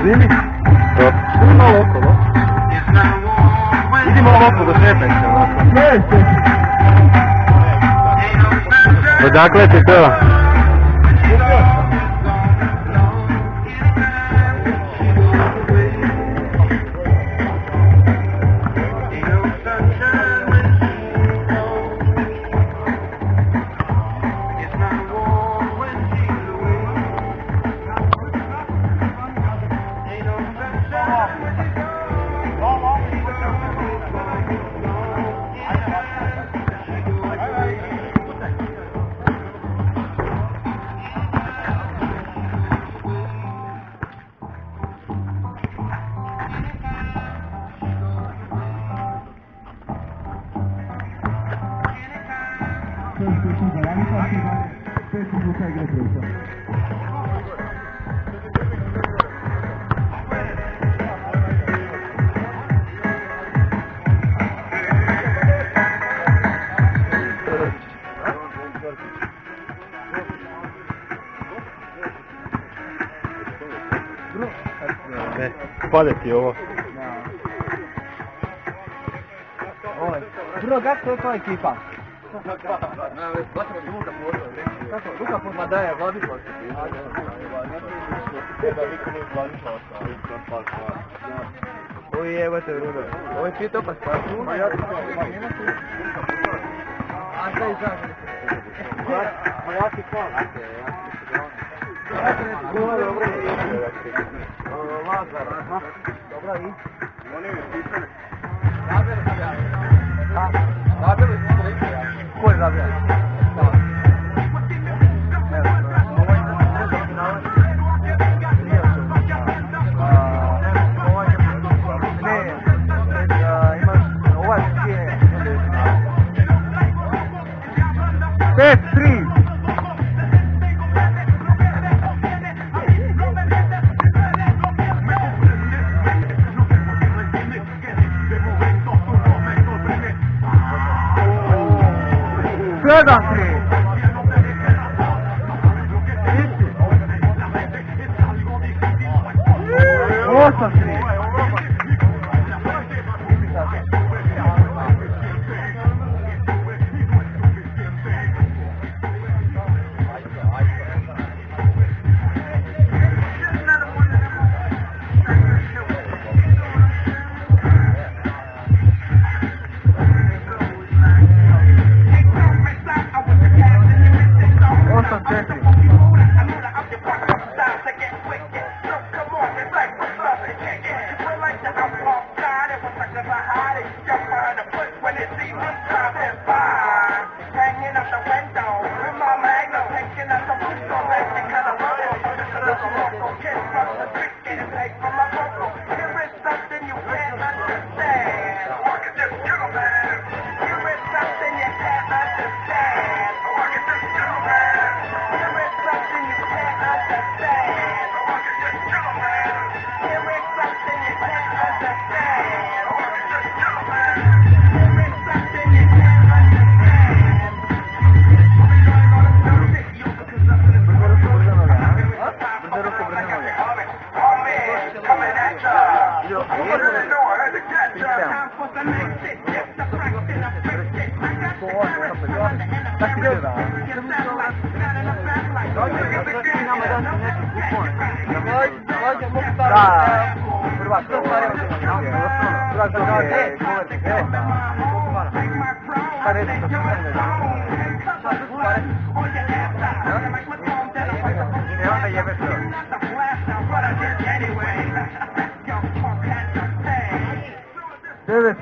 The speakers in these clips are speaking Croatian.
Vidi? Idemo malo okolo. Idemo malo okolo, šetaj se ovako. Odakle ti to? Pade ti ovo. Bro, kako je tvoja ekipa? Luka ma da je, vodi po se. Oj, evo te Rudo. Ovo je pito pa spasu. A šta je znam? Ja ti hvala. Lazar, dobra i? Oni mi pisali. Zabili su sreće. Ko je zabio?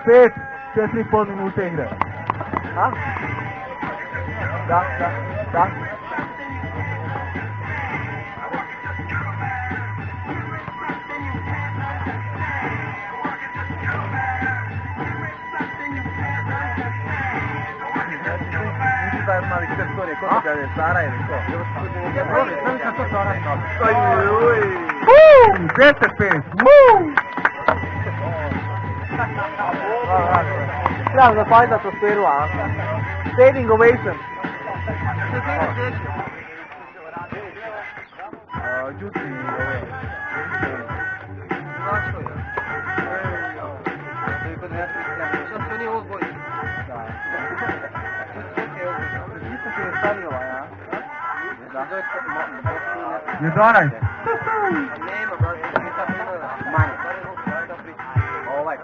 Pet, 4,5 minute igre. A? Da. Mislim da je mali storije, ko je Sara ili ko? Znam sam to Sara. Bum! 10-5! Bum! Trebam zapaliti atmosferu, a? Standing ovation. Đuti ove. Zašto je? Što su oni ovog boji? Da. Isto se je stavila, ja? Da. 11. Nema, brate, manje. Ovaj.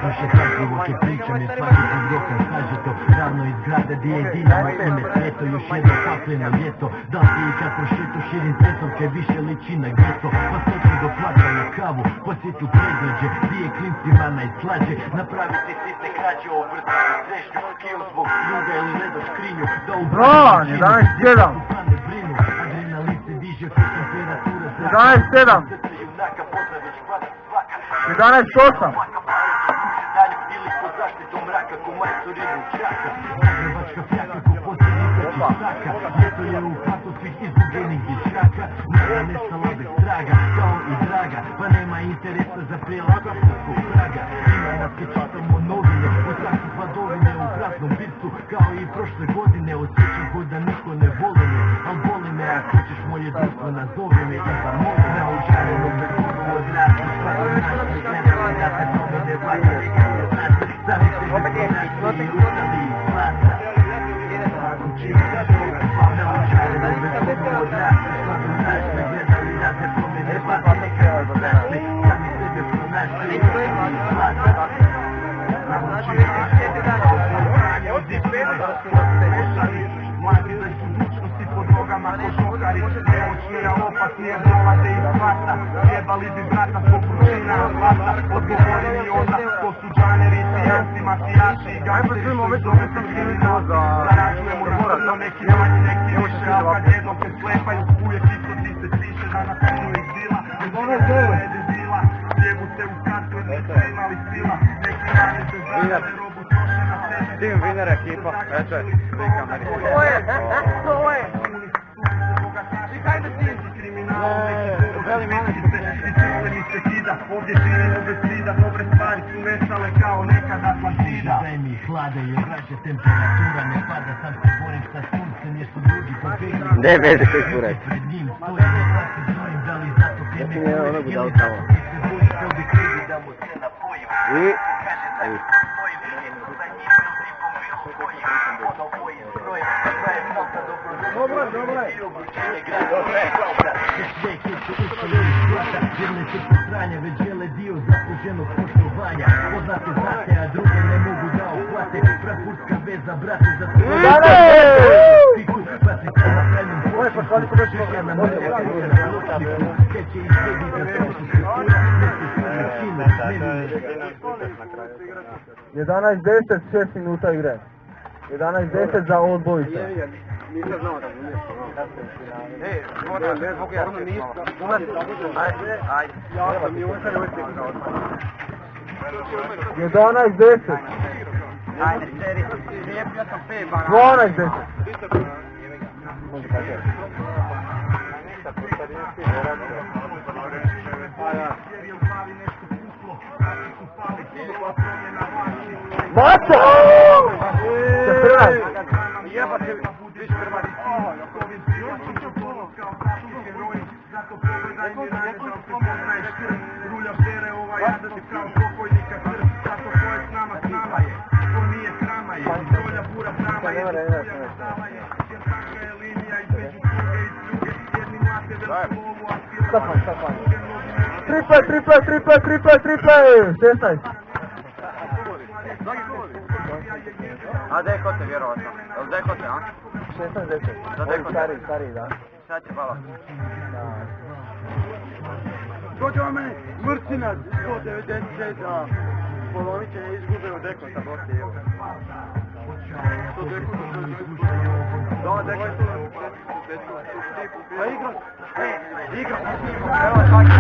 Slušaj pažljivo što pričam je svaki put rokan, kaže to ravno iz grada di je dinamo ime sveto, još jedno pakleno ljeto. Da li i kad prošeto širim cestovke više liči na geto, pa stočim do plaka na kavu, pa si tu prednođe, di je klincima najslađe, napraviti sitne krađe, obrtati trešnju, kiju zbog ljuga ili ne do škrinju, da u branu 11-7. brinu, adrenalin se diže, temperatura zraka, 11-7. srce junaka, pozna već hvata svaka. 11-8. Danju ili pod zaštitom mraka, ko majstor idu čaka. Zagrebačka fjaka, ko posljedica čistaka. Ljeto je u hatu svih izgubljenih dječaka. Nada nestala bez traga, kao i draga. Pa nema interesa za prijelaz srpskog praga. Ima nas kad čitamo novine, u strahu hladovine u praznom bicu. Kao i prošle godine, osjećam ko da niko ne voli me. Al boli me, ako ćeš moje društvo nazovi me. I za moje naučareno me kudu od nas. Svaki naš mi gledali da se novine valja. Opet je notek i ustali iz glasa. Ako čini da toga slavna učareno me kudu od nas. Svaki naš mi gledali da se novine valja. Nekako pronašli, sami sebe pronašli iz glasa. Ako čini da mladi da su budućnosti pod nogama ko šokari, nemoćnija, opasnije, dolaze iz hvata. Jebali bi brata zbog kručina glasa. Odgovori mi onda, to su džaneri, tijanci, mafijaši i gangsteri koji zove se kriminalci. Zarađujemo ljudno, neki manji, neki više, ali kad jednom se slepaju, uvijek isto ti se piše da na konu ih dila. Ono zove debila, sjebu se u kasku, nisu imali sila. Neki rade se zarade, robu troše na sebe. Tim Winner ekipa, eto je, slika meni. To je, to je. Behind the scenes. Velim anekdote i srce mi se kida. Ovdje živimo bez vida, dobre stvari su nestale kao nekada Atlantida. Daj mi hlade i vraća, temperatura ne pada. Sam se borim sa suncem jer su drugi pobegli. Ne veze koji su reći. Pred njim stojim i sad se zovim, da li zato ti me bojiš ili zato ti se bojiš kao bi krivi da mu se napojim. Kaže da mi se spojim, jedno za njim ili tipom bilo spojim. Ono boji strojem, sve je mnogo dobro. Dobro. I obručenje grada, sve keće ušali iz plata. Jedne srce stranje već žele dio zasluženog poštovanja. Poznate znate, a druge ne mogu da uhvate. Frankfurtska veza, brate, za sve fiku. Pa si to na krajnom počinku. Šešlja na mene, kuće na ločniku. Keće i sebi za trošu struktura. Nesti su mašine, ne 11-10, 6 minuta igre. 11-10 za Old Boysa. Nisam znao da budeš. Ej, ne zbog ja ajde. Ja sam i uvijek uvijek tekao. 11-10. Ajde, seri. Lijepio sam 5 banana. 12-10. Mačo! Jebate, viš prva. Rulja šere ovaj jadan kao pokojnika krv. Zato ko je s nama je. Ko nije srama je. Rolja bura sama je. Ruja stava je. Jer taka je linija između sluge i sluge. Jedni mlate veliku lovu, a Triple! 16! A dekote vjerovatno. Jel dekote, a? 16-10. Za dekote. Stari, da. Šta će, hvala. Dođe vam meni Mrcinac, 196, a poloviće ne izgube od dekota, bosti, evo. To dekota, da, dekota. Pa igram, evo svaki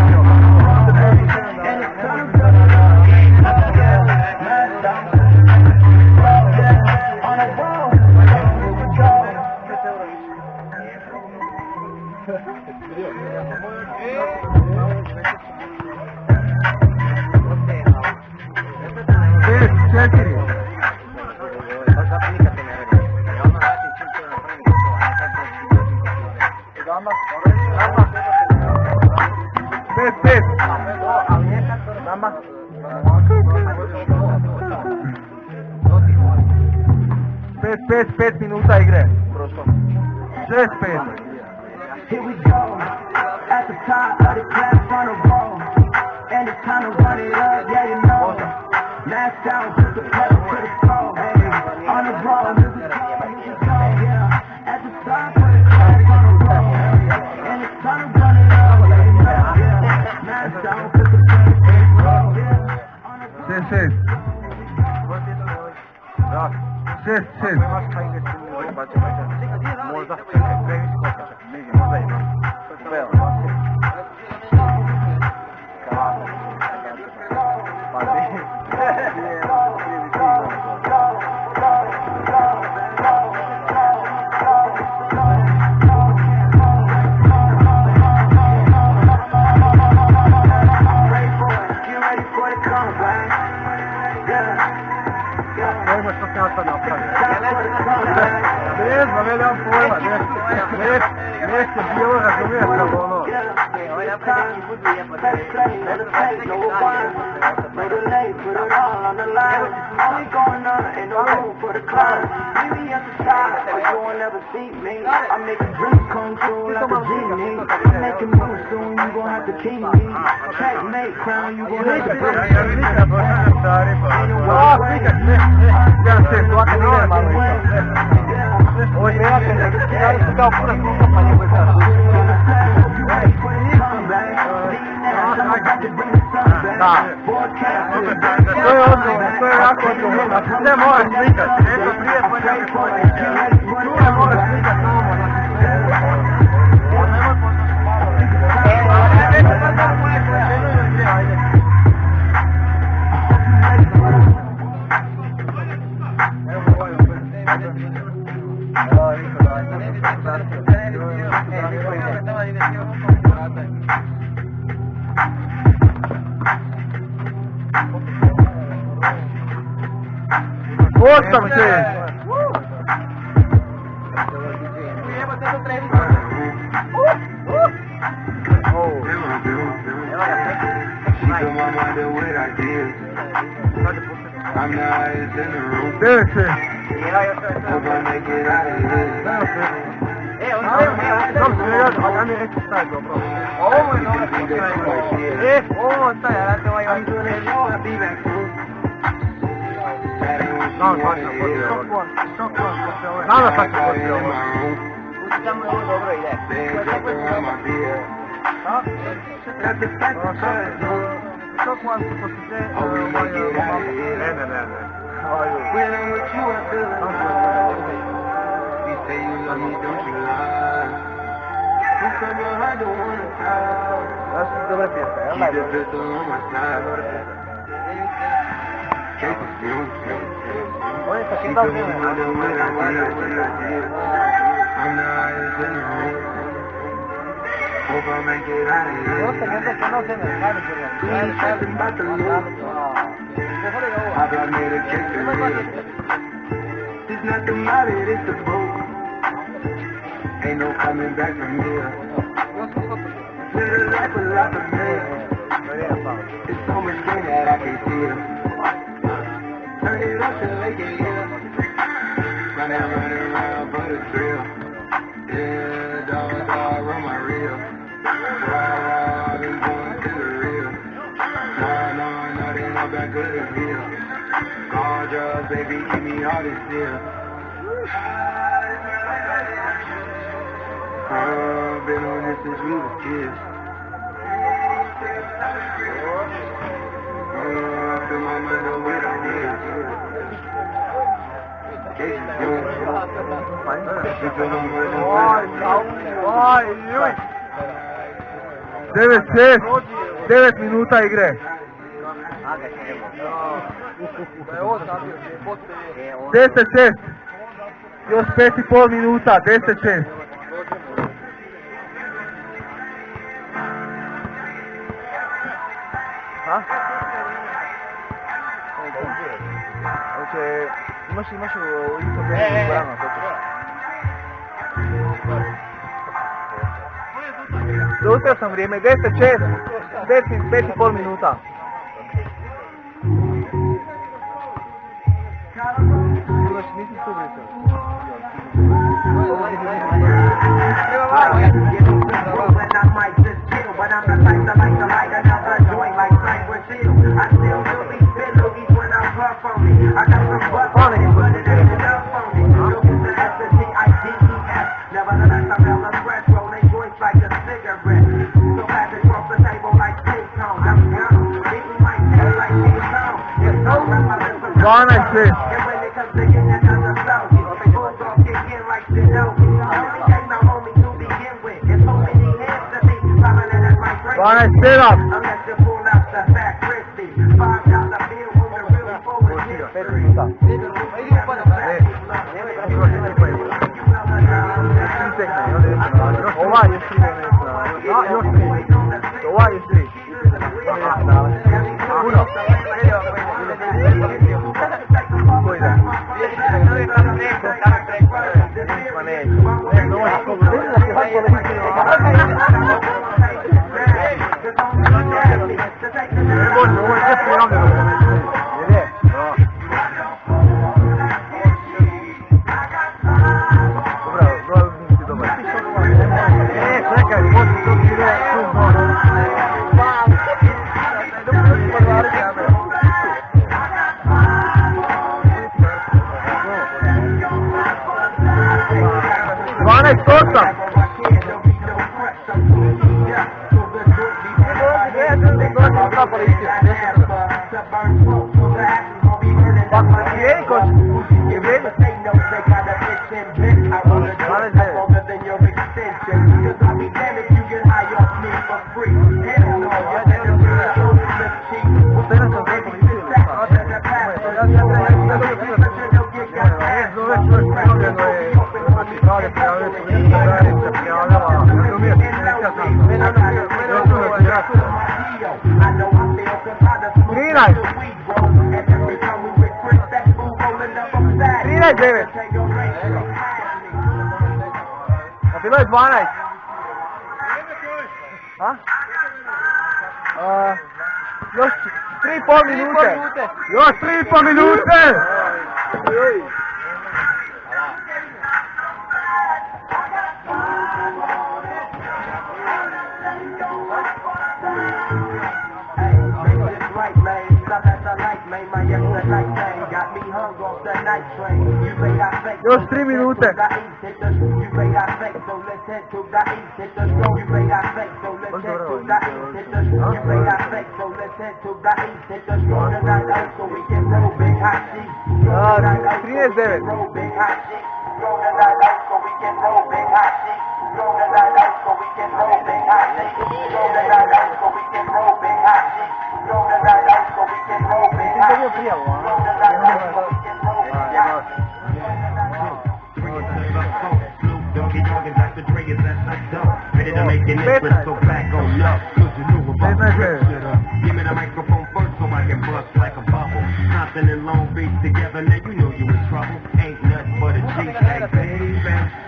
6-5 minuta igre. Prošlo. 6-5. Here we go, at the top of the class on the roll, and it's time to run it up, yeah you know. Mask down, put the pedal to the floor, hey, on the roll, here we go, yeah. At the top of the class on the roll, and it's time to run it up, yeah you know. Mask down, put the pedal to the floor, yeah. 6-6. 6-6. Možda previše kokača. Možda ima. Veo. Pojma što se ja sad napravio. Ne znam, nemam pojma. Nešto bilo razumiješ kao ono. Ovo je napravio neki budu jebate. I'm making dreams come true like a genie. Making moves soon, you gon' have to king me. Checkmate crown, you gon' have to bring me. Ja se svaka nije malo išao. Ovo je ja sam kao puna kuka pa njegu je sada. Da. To je odgovorno, to je jako odgovorno. Ne moraš slikati, eto prije pa njegu tu ne moraš slikati ovo. Osam se! Devet se! Sam se ne radi, a ja mi reći šta je dobro. Ovo je dobro. Ovo šta je, radi ovaj vam. Znam da sad ću poslije ovo. Samo je ovo dobro ide. Šok vam se poslije ne. Da su dobre pjesme, jel da je dobro? On je sa kim dao filme? It's not the mallet, it's the boat. Ain't no coming back from here. Little life a lot of man. It's so much pain that I can feel. Turn it up till they can hear. Running around for the thrill. Yeah, dog, run my reel. Raw, been going to the real. No, they know back good as real. Call drugs, baby, keep me hard as steel. Been on this since we was kids. Feel my mind on what I did. Devet 9 minuta igre. 10-6. Još 5,5 minuta, 10-6. Imaš u Instagramu brano, Zaustio sam vrijeme, 10-6, 5,5 minuta. Nisi tu like to light another joint like Cypress Hill. I still do these spit loogies when I puff on me. I got some butt on it, but it ain't enough on me. Look at the S-T-I-D-E-S. Nevertheless, I feel the fresh, rolling joints like a cigarette. So pass it across the table like ping pong. I'm down, beating my head like King Kong. It's so relevant. Zvana i svi. And when it comes to getting another selfie, bulldogs get in like Shinobi. Only ain't no homie to begin with. It's so many hands to be, prominent as my friend. Zvana i sedam. Unless you pull out the fat crispy. $5 bill on the real forward history. Ovaj je 3 minuta. A, još 3. Ovaj je 3. Puno. Ko ide? Ma ne. Ne, ovo je kogu. Vidim da ti hajko leći. Ne bože, ovo je sve prijavljeno. Jer je? Čekaj, možete to ti ide tu zonu. Dvanaest osam. A bilo je 12. A? Još 3,5 minute. Još 3,5 minute. Još 3 minute. Give me the microphone first so I can bust like a bubble. Compton and Long Beach together, now you know you in trouble. Ain't nothing but a G-Tag, baby.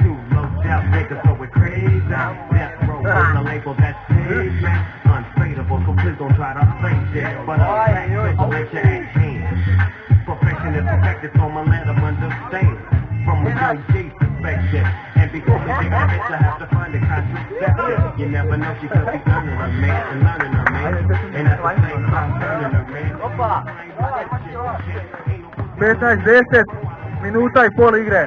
Too low down, niggas so we're crazy. Death row on the label that's paid, man. Unfadable, so please don't try to fake it. But I'm back, so let your ass hands. Perfection is perfected, so I'ma let them understand. From a young G perspective. And before we think of it, I have to find a contraception. You never know, she could be earning her man and learning her man. And at the same time, turning her man. 15-10 minuta i pol igre.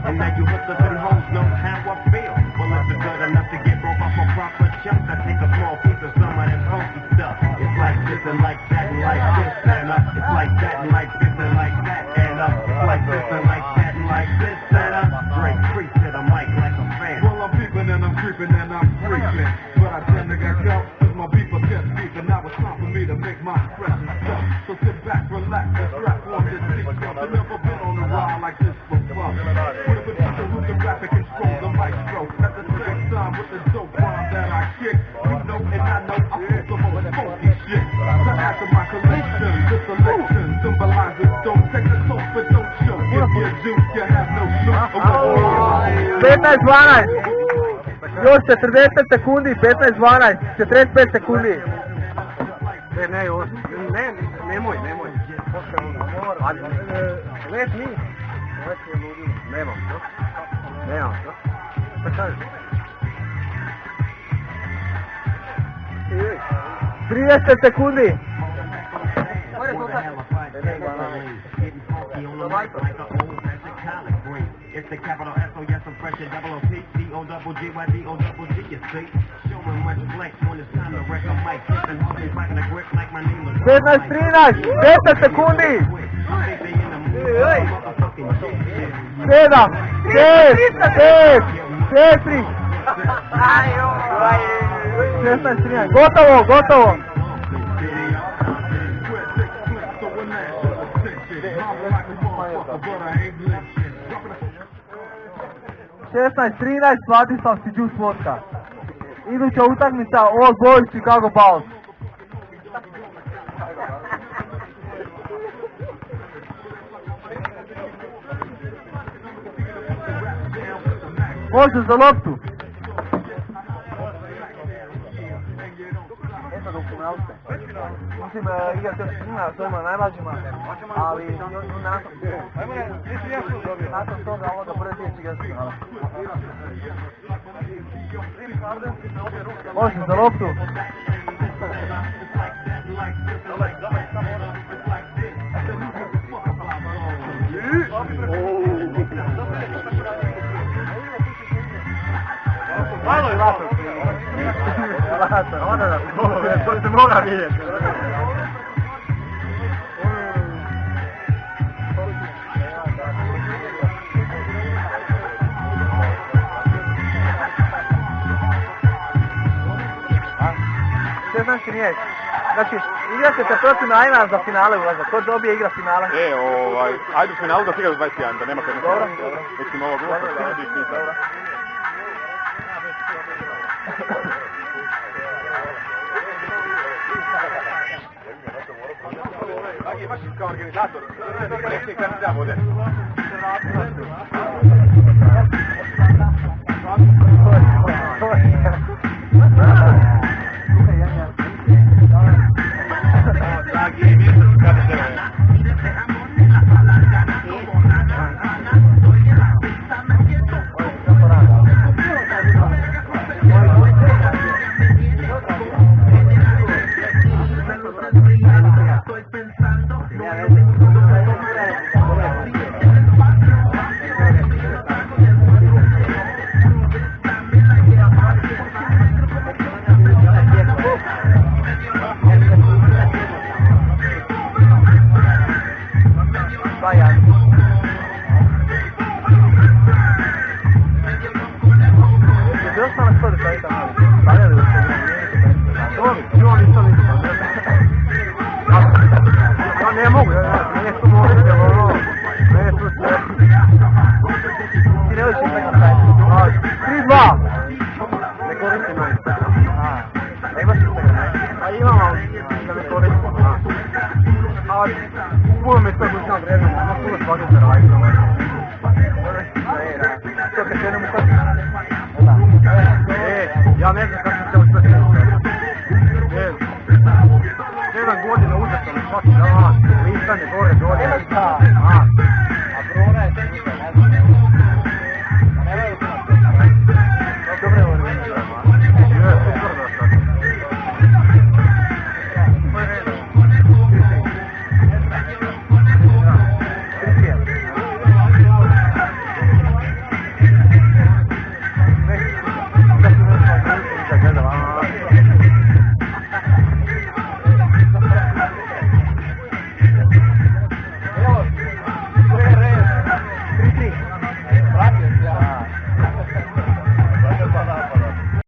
And now you look and hoes know how I feel. Well, if it's good enough to get broke off a proper chunk, I take a small piece of some of that funky stuff. It's like this and like that and like this and it's like that and like this and like that and it's like this and like that and like this and Drake creeps to the mic like a fan. Well, I'm peeping and I'm creeping and I'm creeping, but I tend to get caught cause my beeper kept beeping. Now it's time for me to make my expression stuff. So sit back, relax, and strap on this seat. I've never been on a ride like this before. With a producer who can rap and control the maestro. At the same time with the dope rhyme that I kick. You know and I know I feel the most funky shit. To add to my collection, this selection symbolizes don't take the soap but don't show. If you do, you have no clue. 15-12. Još 40 sekundi, 15-12, 45 sekundi. Nemoj. Let mi. Nemam to. Šta kažeš? 30 sekundi. It's the capital S-O-S oppression, double O-P, D-O-double-G-Y-D-O-double-G, you see? Showing much flex when it's time to wreck a mic. Keeping hungry, rocking the grip like my name was 15, 13, 10 sekundi. 7, 6, 5, 4, 3. Gotovo. Šesnaest, 13, Vladislav Siđus vodka. Iduća utakmica All Boys Chicago Bulls. Može za loptu. Mislim, igrati još s ovima najmlađima, ali nakon toga ovoga prve dvije će igrati. Može za loptu. Malo je vato. To se mora vidjeti. Znači, igrat ćete protiv Najma za finale ulazak. Ko dobije igra finale? Ajde u finalu da se igra za 21, da nema kada. Dobro. Mislim ovog uloga, da ne bih pitao. Agi, imaš kao organizator, predsjednik HDZ-a vode. Ne mogu, ne su mogu, ne tu sve. Ti ne već